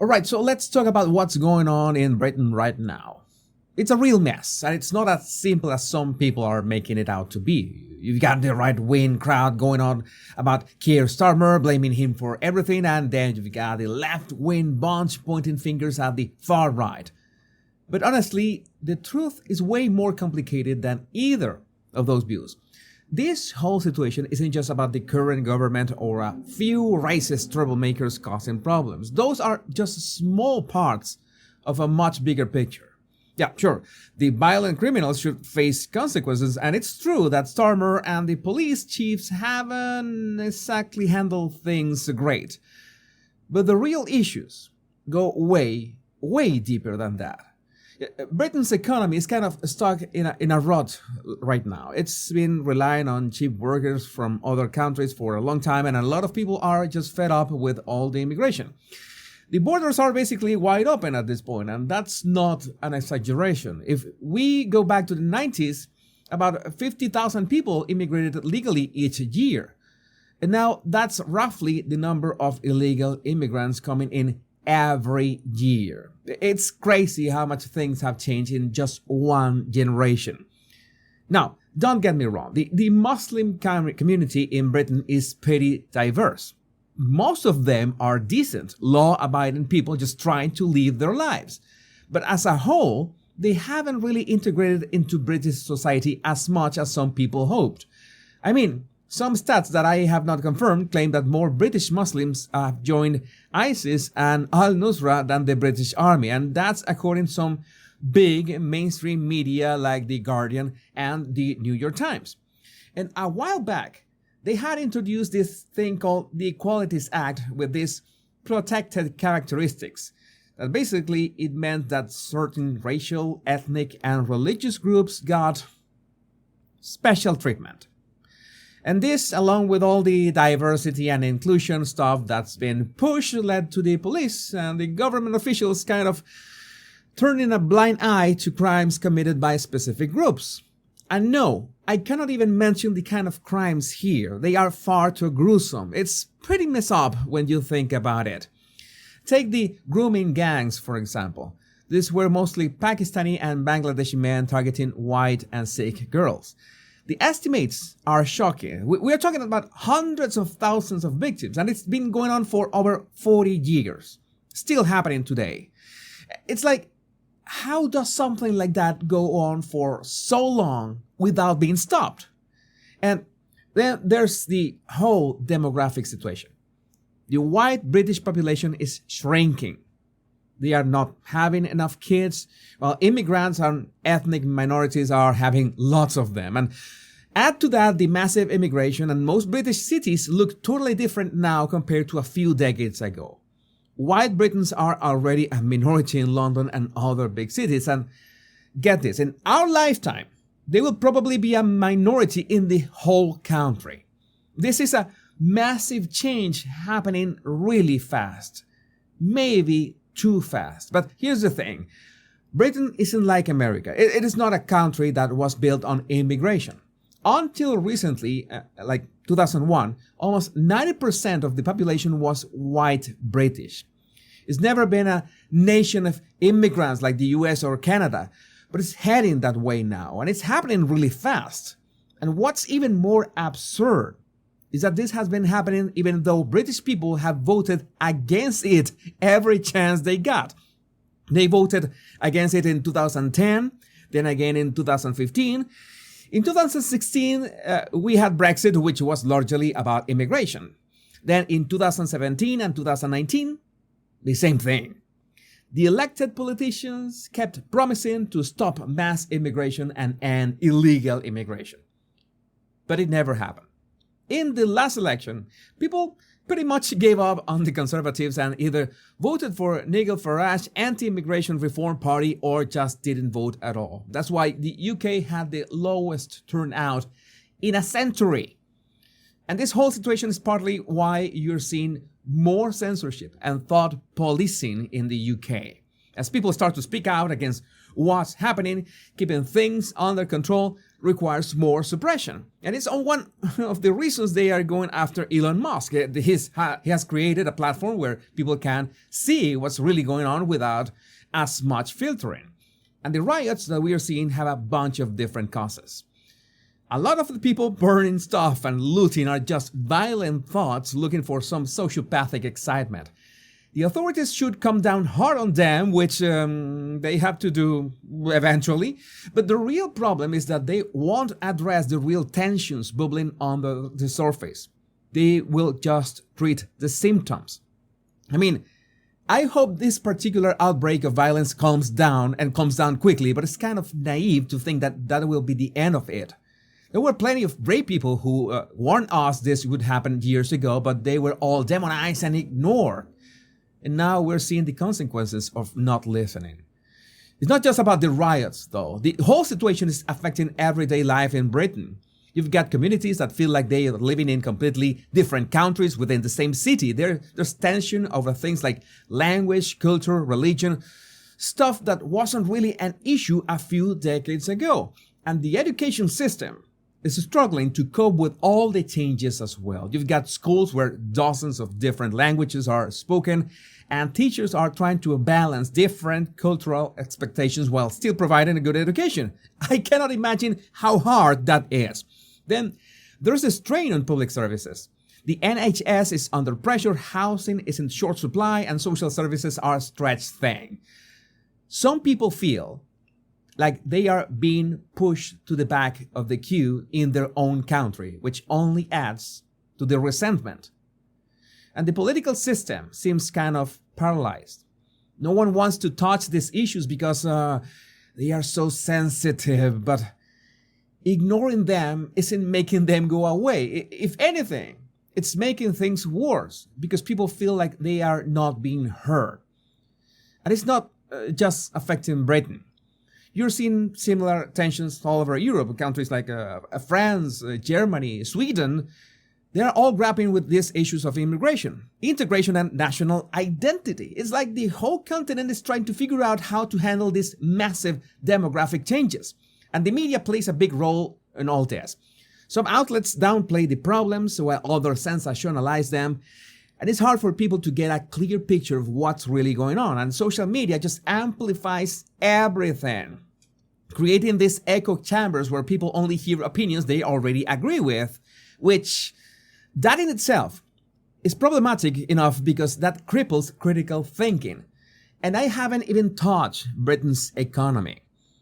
Alright, so let's talk about what's going on in Britain right now. It's a real mess, and it's not as simple as some people are making it out to be. You've got the right-wing crowd going on about Keir Starmer, blaming him for everything, and then you've got the left-wing bunch pointing fingers at the far right. But honestly, the truth is way more complicated than either of those views. This whole situation isn't just about the current government or a few racist troublemakers causing problems. Those are just small parts of a much bigger picture. Yeah, sure, the violent criminals should face consequences, and it's true that Starmer and the police chiefs haven't exactly handled things great. But the real issues go way, way deeper than that. Britain's economy is kind of stuck in a rut right now. It's been relying on cheap workers from other countries for a long time, and a lot of people are just fed up with all the immigration. The borders are basically wide open at this point, and that's not an exaggeration. If we go back to the 90s, about 50,000 people immigrated legally each year. And now that's roughly the number of illegal immigrants coming in every year. It's crazy how much things have changed in just one generation. Now, don't get me wrong, the Muslim community in Britain is pretty diverse. Most of them are decent, law-abiding people just trying to live their lives. But as a whole, they haven't really integrated into British society as much as some people hoped. I mean, some stats that I have not confirmed claim that more British Muslims have joined ISIS and al-Nusra than the British Army, and that's according to some big mainstream media like The Guardian and the New York Times. And a while back, they had introduced this thing called the Equalities Act with these protected characteristics. That basically it meant that certain racial, ethnic, and religious groups got special treatment. And this, along with all the diversity and inclusion stuff that's been pushed, led to the police and the government officials kind of turning a blind eye to crimes committed by specific groups. And no, I cannot even mention the kind of crimes here. They are far too gruesome. It's pretty messed up when you think about it. Take the grooming gangs, for example. These were mostly Pakistani and Bangladeshi men targeting white and Sikh girls. The estimates are shocking. We are talking about hundreds of thousands of victims, and it's been going on for over 40 years. Still happening today. It's like, how does something like that go on for so long without being stopped? And then there's the whole demographic situation. The white British population is shrinking. They are not having enough kids, while immigrants and ethnic minorities are having lots of them. And add to that the massive immigration, and most British cities look totally different now compared to a few decades ago. White Britons are already a minority in London and other big cities, and get this, in our lifetime, they will probably be a minority in the whole country. This is a massive change happening really fast. Maybe too fast. But here's the thing. Britain isn't like America. It is not a country that was built on immigration. Until recently, like 2001, almost 90% of the population was white British. It's never been a nation of immigrants like the US or Canada, but it's heading that way now, and it's happening really fast. And what's even more absurd is that this has been happening even though British people have voted against it every chance they got. They voted against it in 2010, then again in 2015. In 2016, we had Brexit, which was largely about immigration. Then in 2017 and 2019, the same thing. The elected politicians kept promising to stop mass immigration and end illegal immigration. But it never happened. In the last election, people pretty much gave up on the Conservatives and either voted for Nigel Farage's anti-immigration reform party or just didn't vote at all. That's why the UK had the lowest turnout in a century. And this whole situation is partly why you're seeing more censorship and thought policing in the UK. As people start to speak out against what's happening, keeping things under control, requires more suppression. And it's on one of the reasons they are going after Elon Musk. He has created a platform where people can see what's really going on without as much filtering. And the riots that we are seeing have a bunch of different causes. A lot of the people burning stuff and looting are just violent thoughts looking for some sociopathic excitement. The authorities should come down hard on them, which they have to do eventually. But the real problem is that they won't address the real tensions bubbling on the surface. They will just treat the symptoms. I mean, I hope this particular outbreak of violence calms down and calms down quickly, but it's kind of naive to think that that will be the end of it. There were plenty of brave people who warned us this would happen years ago, but they were all demonized and ignored. And now we're seeing the consequences of not listening. It's not just about the riots, though. The whole situation is affecting everyday life in Britain. You've got communities that feel like they are living in completely different countries within the same city. There's tension over things like language, culture, religion, stuff that wasn't really an issue a few decades ago. And the education system is struggling to cope with all the changes as well. You've got schools where dozens of different languages are spoken, and teachers are trying to balance different cultural expectations while still providing a good education. I cannot imagine how hard that is. Then there's a strain on public services. The NHS is under pressure, housing is in short supply, and social services are stretched thin. Some people feel like they are being pushed to the back of the queue in their own country, which only adds to the resentment. And the political system seems kind of paralyzed. No one wants to touch these issues because they are so sensitive, but ignoring them isn't making them go away. If anything, it's making things worse because people feel like they are not being heard. And it's not just affecting Britain. You're seeing similar tensions all over Europe. Countries like France, Germany, Sweden, they are all grappling with these issues of immigration, integration, and national identity. It's like the whole continent is trying to figure out how to handle these massive demographic changes. And the media plays a big role in all this. Some outlets downplay the problems while others sensationalize them. And it's hard for people to get a clear picture of what's really going on. And social media just amplifies everything, creating these echo chambers where people only hear opinions they already agree with, which that in itself is problematic enough because that cripples critical thinking. And I haven't even touched Britain's economy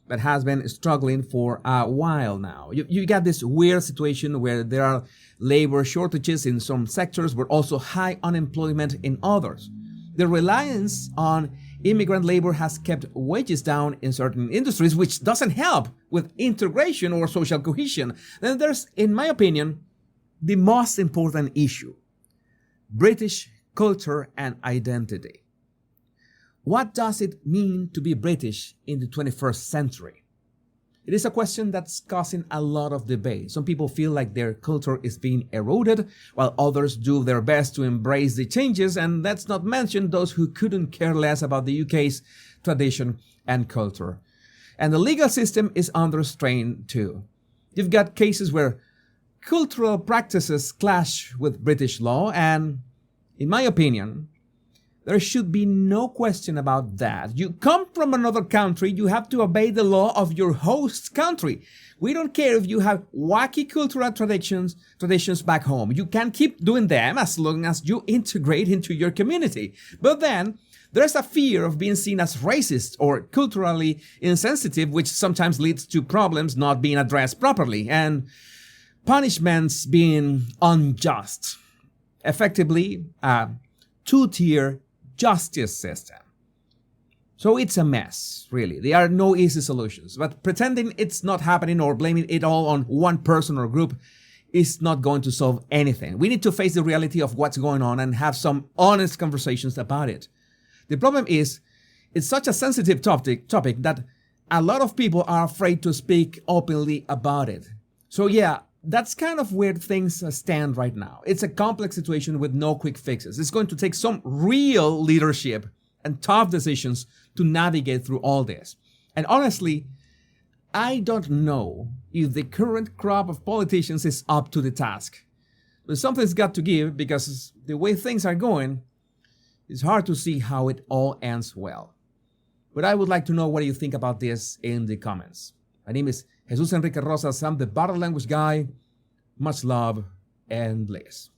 that has been struggling for a while now. You got this weird situation where there are labor shortages in some sectors, but also high unemployment in others. The reliance on immigrant labor has kept wages down in certain industries, which doesn't help with integration or social cohesion. Then there's, in my opinion, the most important issue: British culture and identity. What does it mean to be British in the 21st century? It is a question that's causing a lot of debate. Some people feel like their culture is being eroded, while others do their best to embrace the changes, and let's not mention those who couldn't care less about the UK's tradition and culture. And the legal system is under strain too. You've got cases where cultural practices clash with British law, and in my opinion, there should be no question about that. You come from another country, you have to obey the law of your host country. We don't care if you have wacky cultural traditions back home. You can keep doing them as long as you integrate into your community. But then, there's a fear of being seen as racist or culturally insensitive, which sometimes leads to problems not being addressed properly, and punishments being unjust. Effectively, a two-tier justice system. So it's a mess, really. There are no easy solutions, but pretending it's not happening or blaming it all on one person or group is not going to solve anything. We need to face the reality of what's going on and have some honest conversations about it. The problem is, it's such a sensitive topic that a lot of people are afraid to speak openly about it. So yeah, that's kind of where things stand right now. It's a complex situation with no quick fixes. It's going to take some real leadership and tough decisions to navigate through all this. And honestly, I don't know if the current crop of politicians is up to the task. But something's got to give because the way things are going, it's hard to see how it all ends well. But I would like to know what you think about this in the comments. My name is Jesus Enrique Rosas. I'm the Bottle Language Guy. Much love and bliss.